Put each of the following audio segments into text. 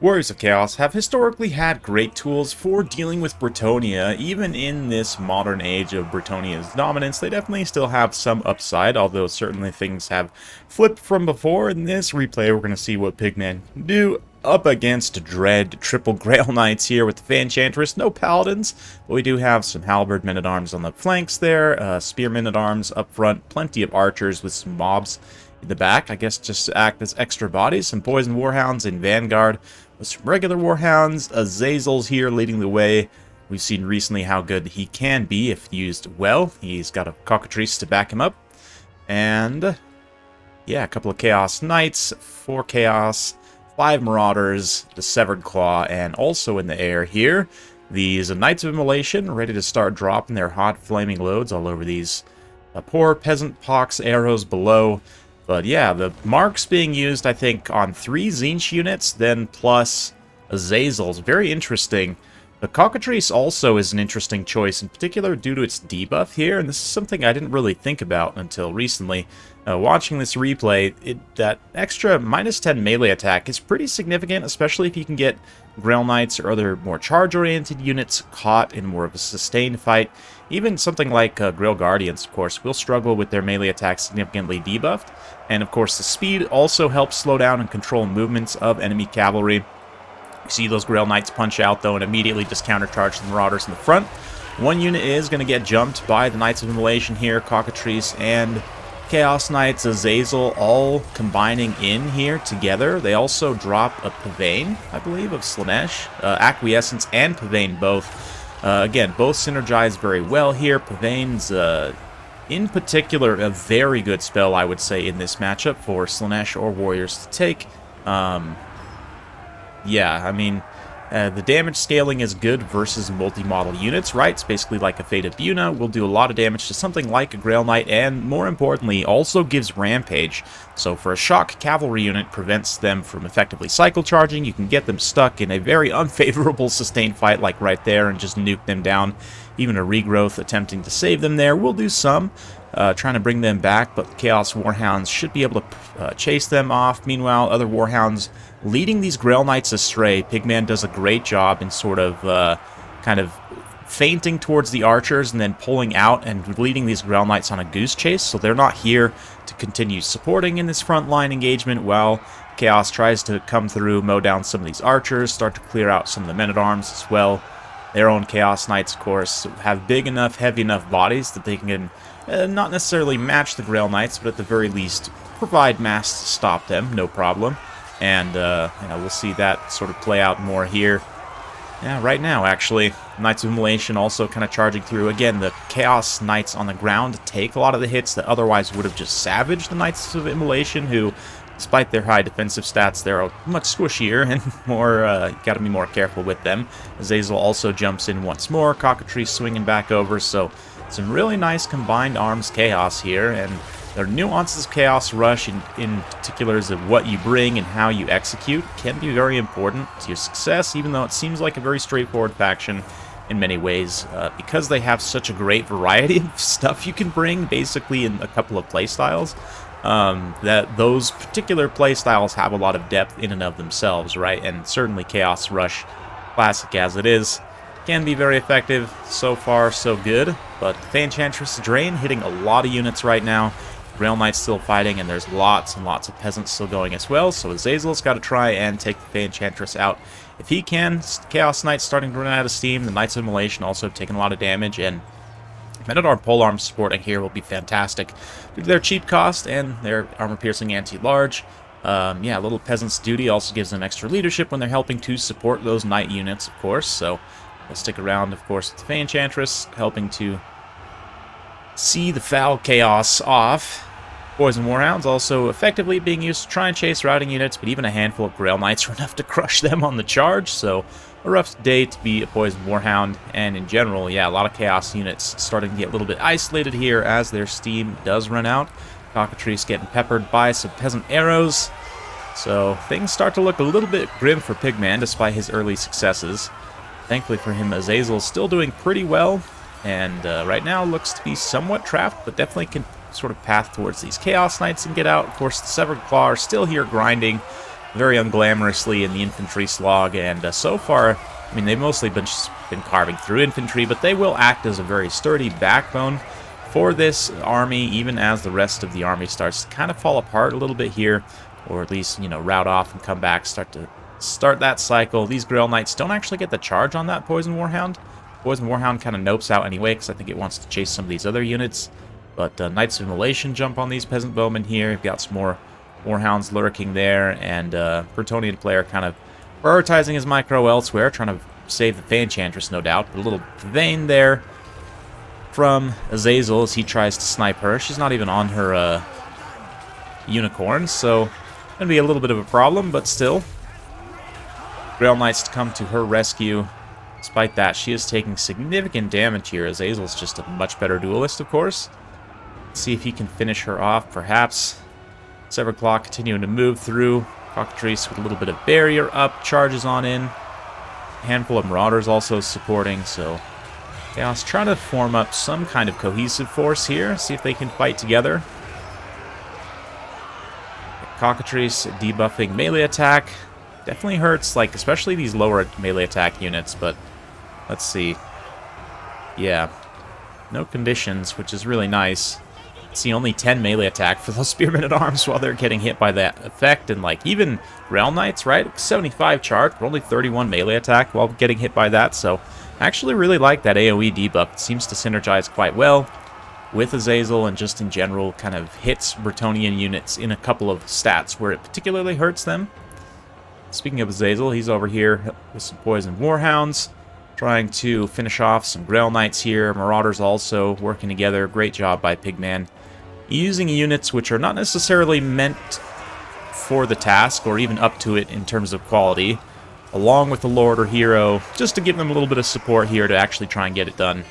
Warriors of Chaos have historically had great tools for dealing with Bretonnia. Even in this modern age of Bretonnia's dominance, they definitely still have some upside, although certainly things have flipped from before. In this replay, we're going to see what Pigman can do up against Dread Triple Grail Knights here with the Enchantress. No Paladins, but we do have some Halberd Men-at-Arms on the flanks there, Spear Men-at-Arms up front, plenty of archers with some mobs in the back, I guess just to act as extra bodies, some Poison Warhounds in Vanguard, with some regular Warhounds, Azazel's here leading the way. We've seen recently how good he can be if used well. He's got a Cockatrice to back him up. And yeah, a couple of Chaos Knights, 4 Chaos, 5 Marauders, the Severed Claw, and also in the air here, these Knights of Immolation ready to start dropping their hot flaming loads all over these poor Peasant Pox arrows below. But yeah, the marks being used, I think, on 3 Tzeentch units, then plus Azazel's. Very interesting. The Cockatrice also is an interesting choice, in particular due to its debuff here, and this is something I didn't really think about until recently. Watching this replay, that extra -10 melee attack is pretty significant, especially if you can get Grail Knights or other more charge-oriented units caught in more of a sustained fight. Even something like Grail Guardians, of course, will struggle with their melee attacks significantly debuffed. And of course, the speed also helps slow down and control movements of enemy cavalry. You see those Grail Knights punch out, though, and immediately just countercharge the Marauders in the front. One unit is going to get jumped by the Knights of Immolation here, Cockatrice and Chaos Knights, Azazel, all combining in here together. They also drop a Pavane, I believe, of Slaanesh. Acquiescence and Pavane both. Again, both synergize very well here. Pavane's, in particular, a very good spell, I would say, in this matchup for Slaanesh or Warriors to take. Yeah, I mean, the damage scaling is good versus multi-model units, right? It's basically like a Fate of Buna. Will do a lot of damage to something like a Grail Knight, and more importantly, also gives Rampage. So for a shock cavalry unit, prevents them from effectively cycle charging. You can get them stuck in a very unfavorable sustained fight like right there and just nuke them down. Even a regrowth attempting to save them there will do some, trying to bring them back, but Chaos Warhounds should be able to chase them off. Meanwhile, other Warhounds leading these Grail Knights astray. Pigman does a great job in sort of kind of feinting towards the archers and then pulling out and leading these Grail Knights on a goose chase, so they're not here to continue supporting in this frontline engagement while Chaos tries to come through, mow down some of these archers, start to clear out some of the men-at-arms as well. Their own Chaos Knights, of course, have big enough, heavy enough bodies that they can not necessarily match the Grail Knights, but at the very least provide mass to stop them, no problem. And you know, we'll see that sort of play out more here. Yeah, right now, actually. Knights of Immolation also kind of charging through. Again, the Chaos Knights on the ground take a lot of the hits that otherwise would have just savaged the Knights of Immolation, who, despite their high defensive stats, they're much squishier and more, got to be more careful with them. Azazel also jumps in once more, Cockatrice swinging back over, so some really nice combined arms chaos here, and there are nuances of Chaos Rush, in particulars of what you bring and how you execute, can be very important to your success, even though it seems like a very straightforward faction in many ways, because they have such a great variety of stuff you can bring, basically in a couple of playstyles. That those particular playstyles have a lot of depth in and of themselves, right? And certainly Chaos Rush, classic as it is, can be very effective. So far, so good. But the Enchantress Drain hitting a lot of units right now. Grail Knight's still fighting, and there's lots and lots of peasants still going as well. So Azazel's got to try and take the Enchantress out if he can. Chaos Knight's starting to run out of steam. The Knights of Immolation also taking a lot of damage, and Men-at-Arm polearm supporting here will be fantastic due to their cheap cost and their armor-piercing anti-large. Yeah, Little Peasant's Duty also gives them extra leadership when they're helping to support those knight units, of course. So they'll stick around, of course, with the Enchantress, helping to see the foul chaos off. Poison Warhounds also effectively being used to try and chase routing units, but even a handful of Grail Knights are enough to crush them on the charge, so a rough day to be a Poison Warhound, and in general, yeah, a lot of Chaos units starting to get a little bit isolated here as their steam does run out. Cockatrice getting peppered by some Peasant arrows, so things start to look a little bit grim for Pigman despite his early successes. Thankfully for him, Azazel's still doing pretty well, and right now looks to be somewhat trapped, but definitely can sort of path towards these Chaos Knights and get out. Of course, the Severed Claw are still here grinding, very unglamorously in the infantry slog, and so far, I mean, they've mostly been carving through infantry, but they will act as a very sturdy backbone for this army, even as the rest of the army starts to kind of fall apart a little bit here, or at least, you know, rout off and come back, start that cycle. These Grail Knights don't actually get the charge on that Poison Warhound. Poison Warhound kind of nopes out anyway, because I think it wants to chase some of these other units. But Knights of Immolation jump on these Peasant Bowmen here. You've got some more Warhounds lurking there, and Bretonnian player kind of prioritizing his micro elsewhere, trying to save the Fanchantress, no doubt. But a little vein there from Azazel as he tries to snipe her. She's not even on her unicorn, so gonna be a little bit of a problem, but still. Grail Knights to come to her rescue. Despite that, she is taking significant damage here. Azazel's just a much better duelist, of course. Let's see if he can finish her off, perhaps. Severed Claw continuing to move through. Cockatrice with a little bit of barrier up, charges on in. A handful of Marauders also supporting, so Chaos trying to form up some kind of cohesive force here, see if they can fight together. Cockatrice debuffing melee attack. Definitely hurts, like, especially these lower melee attack units, but let's see. Yeah, no conditions, which is really nice. See, only 10 melee attack for those Spearmen at Arms while they're getting hit by that effect, and like even Grail Knights, right? 75 charge, but only 31 melee attack while getting hit by that, so I actually really like that AoE debuff. It seems to synergize quite well with Azazel and just in general kind of hits Bretonnian units in a couple of stats where it particularly hurts them. Speaking of Azazel, he's over here with some Poison Warhounds, trying to finish off some Grail Knights here. Marauders also working together. Great job by Pigman. Using units which are not necessarily meant for the task or even up to it in terms of quality, along with the Lord or Hero, just to give them a little bit of support here to actually try and get it done.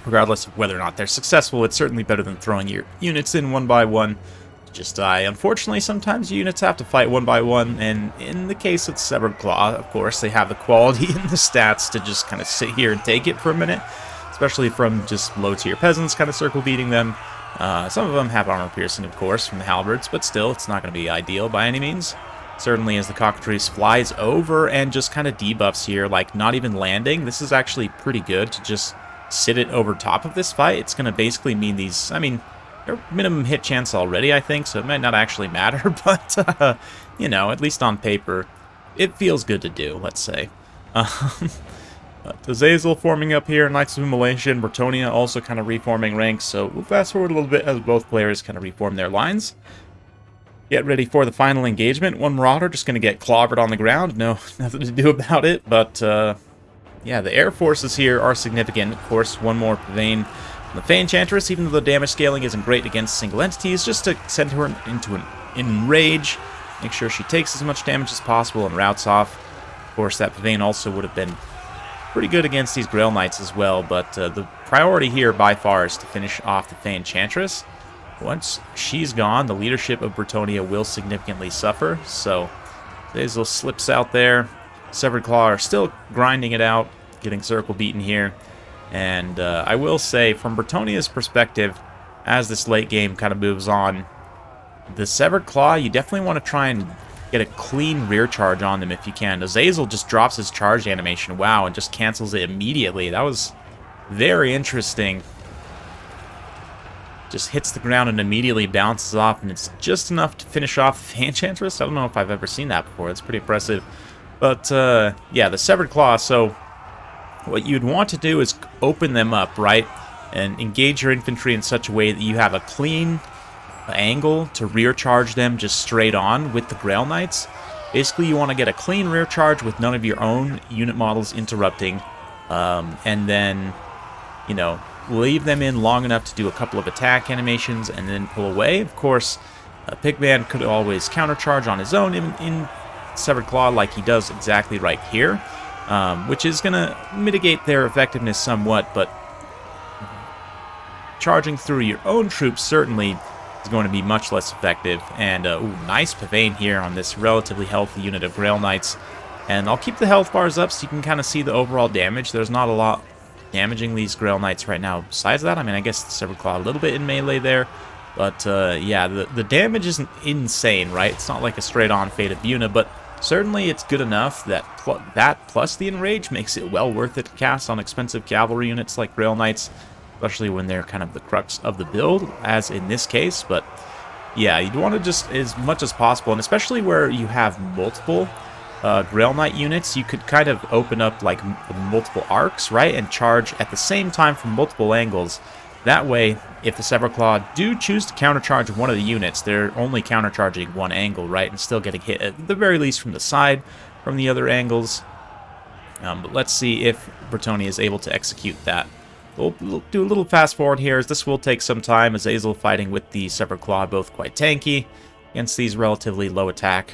Regardless of whether or not they're successful, it's certainly better than throwing your units in one by one to just die. Unfortunately, sometimes units have to fight one by one, and in the case of Severed Claw, of course, they have the quality and the stats to just kind of sit here and take it for a minute, especially from just low-tier peasants kind of circle beating them. Some of them have armor piercing, of course, from the halberds, but still, it's not going to be ideal by any means. Certainly as the Cockatrice flies over and just kind of debuffs here, like not even landing. This is actually pretty good to just sit it over top of this fight. It's going to basically mean these, I mean, they're minimum hit chance already, I think, so it might not actually matter, but, you know, at least on paper, it feels good to do, let's say. Azazel forming up here, Knights of Immolation, Bretonnia also kind of reforming ranks, so we'll fast forward a little bit as both players kind of reform their lines. Get ready for the final engagement. One Marauder just going to get clobbered on the ground, no, nothing to do about it, but, yeah, the air forces here are significant. Of course, one more Pavane from the Fanchantress, even though the damage scaling isn't great against single entities, just to send her into an enrage, make sure she takes as much damage as possible and routes off. Of course, that Pavane also would have been pretty good against these Grail Knights as well, but the priority here by far is to finish off the Fanchantress. Once she's gone, the leadership of Bretonnia will significantly suffer, so Azazel slips out there. Severed Claw are still grinding it out, getting circle beaten here. And I will say, from Bretonnia's perspective, as this late game kind of moves on, the Severed Claw, you definitely want to try and get a clean rear charge on them if you can. Azazel just drops his charge animation, wow, and just cancels it immediately. That was very interesting. Just hits the ground and immediately bounces off, and it's just enough to finish off the Enchantress. I don't know if I've ever seen that before. It's pretty impressive. But, yeah, the Severed Claw, so what you'd want to do is open them up, right? And engage your infantry in such a way that you have a clean angle to rear charge them just straight on with the Grail Knights. Basically, you want to get a clean rear charge with none of your own unit models interrupting. And then, you know, leave them in long enough to do a couple of attack animations and then pull away. Of course, Pigman could always countercharge on his own in Severed Claw like he does exactly right here, which is going to mitigate their effectiveness somewhat, but charging through your own troops certainly is going to be much less effective. And, ooh, nice Pavane here on this relatively healthy unit of Grail Knights. And I'll keep the health bars up so you can kind of see the overall damage. There's not a lot damaging these Grail Knights right now. Besides that, I mean, I guess the Severed Claw a little bit in melee there. But yeah, the damage isn't insane, right? It's not like a straight-on Fate of Buna, but certainly it's good enough that that plus the Enrage makes it well worth it to cast on expensive cavalry units like Grail Knights, especially when they're kind of the crux of the build, as in this case. But yeah, you'd want to just, as much as possible, and especially where you have multiple Grail Knight units, you could kind of open up like multiple arcs, right, and charge at the same time from multiple angles. That way, if the Severclaw do choose to countercharge one of the units, they're only countercharging one angle, right, and still getting hit at the very least from the side, from the other angles. But let's see if Bretonnia is able to execute that. We'll do a little fast forward here, as this will take some time. Azazel fighting with the Severclaw, both quite tanky against these relatively low attack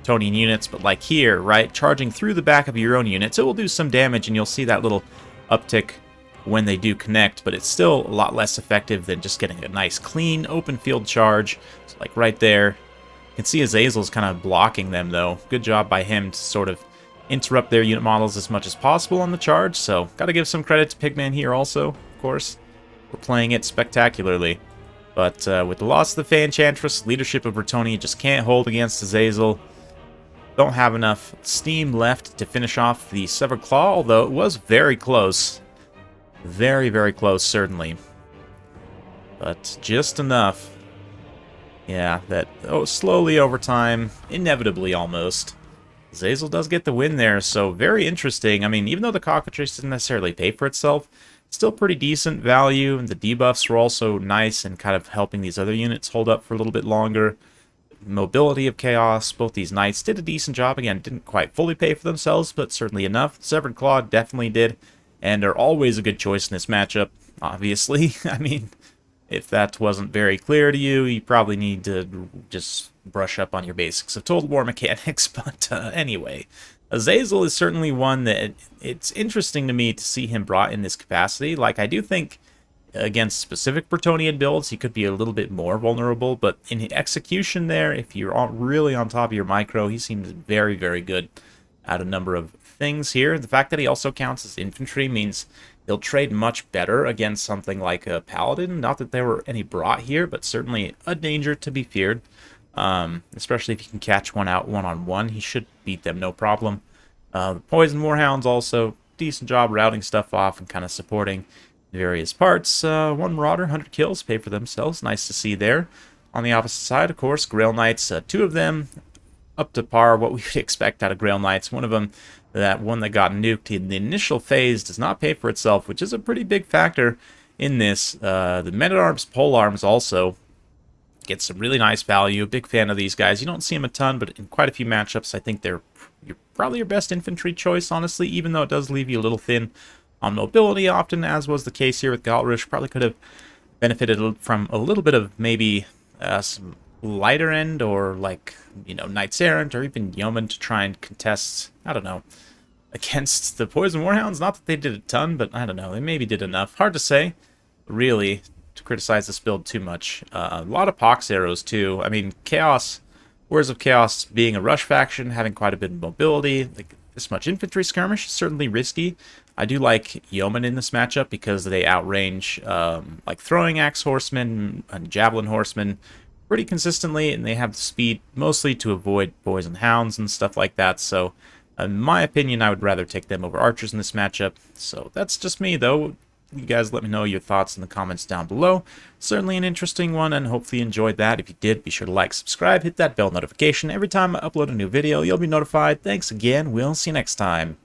Bretonnian units, but like here, right, charging through the back of your own units, it will do some damage, and you'll see that little uptick when they do connect, but it's still a lot less effective than just getting a nice clean open field charge. So like right there, you can see Azazel's kind of blocking them though. Good job by him to sort of interrupt their unit models as much as possible on the charge, so gotta give some credit to Pigman here also, of course. We're playing it spectacularly. But with the loss of the Fey Enchantress, leadership of Bretonnia just can't hold against Azazel. Don't have enough steam left to finish off the Severed Claw, although it was very close. Very, very close, certainly. But just enough. Yeah, that slowly over time, inevitably almost, Azazel does get the win there, so very interesting. I mean, even though the Cockatrice didn't necessarily pay for itself, still pretty decent value, and the debuffs were also nice and kind of helping these other units hold up for a little bit longer. Mobility of Chaos, both these knights did a decent job. Again, didn't quite fully pay for themselves, but certainly enough. Severed Claw definitely did, and are always a good choice in this matchup, obviously. I mean, if that wasn't very clear to you, you probably need to just brush up on your basics of Total War mechanics. But anyway, Azazel is certainly one that it's interesting to me to see him brought in this capacity. Like, I do think against specific Bretonnian builds, he could be a little bit more vulnerable, but in execution there, if you're really on top of your micro, he seems very, very good at a number of things here. The fact that he also counts as infantry means he'll trade much better against something like a paladin. Not that there were any brought here, but certainly a danger to be feared. Especially if you can catch one out one-on-one, he should beat them no problem. The Poison Warhounds also, decent job routing stuff off and kind of supporting various parts. One Marauder, 100 kills, pay for themselves. Nice to see there. On the opposite side, of course, Grail Knights, two of them up to par what we would expect out of Grail Knights. One of them, that one that got nuked in the initial phase, does not pay for itself, which is a pretty big factor in this. The Men-at-Arms Polearms also get some really nice value. Big fan of these guys. You don't see them a ton, but in quite a few matchups, I think they're probably your best infantry choice, honestly, even though it does leave you a little thin on mobility often, as was the case here with Galtrush. Probably could have benefited from a little bit of maybe some lighter end, or like, you know, Knights Errant, or even Yeoman to try and contest, I don't know, against the Poison Warhounds. Not that they did a ton, but I don't know, they maybe did enough. Hard to say, really, to criticize this build too much. A lot of Pox arrows, too. I mean, Chaos, Warriors of Chaos being a rush faction, having quite a bit of mobility, like this much infantry skirmish is certainly risky. I do like Yeoman in this matchup because they outrange like Throwing Axe Horsemen and Javelin Horsemen pretty consistently, and they have the speed mostly to avoid Poison Hounds and stuff like that. So in my opinion, I would rather take them over Archers in this matchup. So that's just me, though. You guys let me know your thoughts in the comments down below. Certainly an interesting one, and hopefully you enjoyed that. If you did, be sure to like, subscribe, hit that bell notification. Every time I upload a new video, you'll be notified. Thanks again. We'll see you next time.